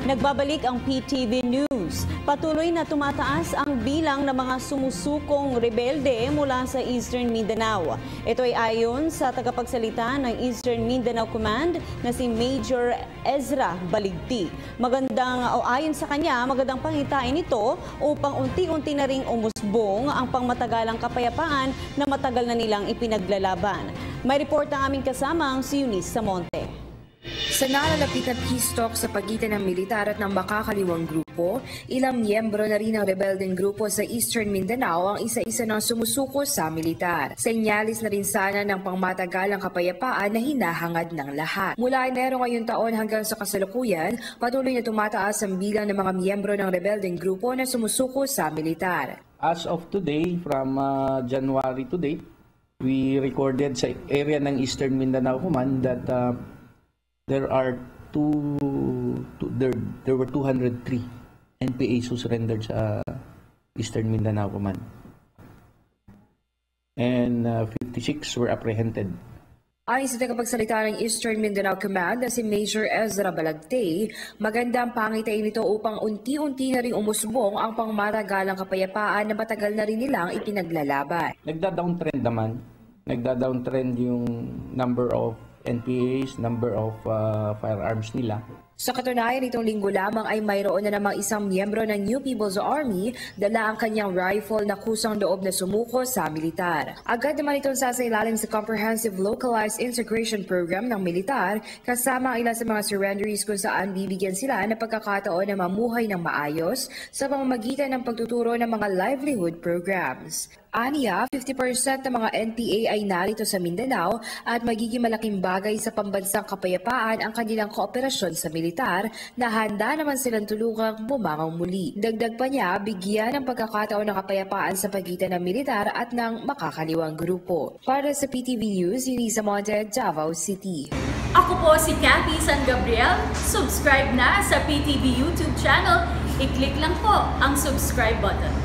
Nagbabalik ang PTV News. Patuloy na tumataas ang bilang ng mga sumusukong rebelde mula sa Eastern Mindanao. Ito ay ayon sa tagapagsalita ng Eastern Mindanao Command na si Major Ezra Baligti. Ayon sa kanya, magandang pangitain ito upang unti-unti na ring umusbong ang pangmatagalang kapayapaan na matagal na nilang ipinaglalaban. May report ang aming kasamang si Eunice Samonte. Sa nalalapit na peace talk sa pagitan ng militar at ng makakaliwang grupo, ilang miyembro na rin ng rebeldeng grupo sa Eastern Mindanao ang isa-isa ng sumusuko sa militar. Senyalis na rin sana ng pangmatagalang kapayapaan na hinahangad ng lahat. Mula Enero ngayong taon hanggang sa kasalukuyan, patuloy na tumataas ang bilang ng mga miyembro ng rebeldeng grupo na sumusuko sa militar. As of today, from January to date, we recorded sa area ng Eastern Mindanao Command that there were 203 NPAs who surrendered sa Eastern Mindanao Command. And 56 were apprehended. Ayon sa tagapagsalita ng Eastern Mindanao Command na si Major Ezra Baligti, magandang pangitain ito upang unti-unti na rin umusbong ang pangmatagalang kapayapaan na matagal na rin nilang ipinaglalaban. Nagda-downtrend naman. Nagda-downtrend yung number of NPAs, number of firearms nila. Sa katunayan, itong linggo lamang ay mayroon na namang isang miyembro ng New People's Army dala ang kanyang rifle na kusang loob na sumuko sa militar. Agad naman itong sasailalim sa Comprehensive Localized Integration Program ng militar kasama ang ilan sa mga surrenderies kung saan bibigyan sila ng pagkakataon na mamuhay ng maayos sa pamamagitan ng pagtuturo ng mga livelihood programs. Aniya, 50% ng mga NPA ay narito sa Mindanao at magiging malaking bagay sa pambansang kapayapaan ang kanilang kooperasyon sa militar na handa naman silang tulungang bumangon muli. Dagdag pa niya, bigyan ng pagkakataon ng kapayapaan sa pagitan ng militar at ng makakaliwang grupo. Para sa PTV News, Eunice Samonte, Davao City. Ako po si Cathy San Gabriel. Subscribe na sa PTV YouTube channel. I-click lang po ang subscribe button.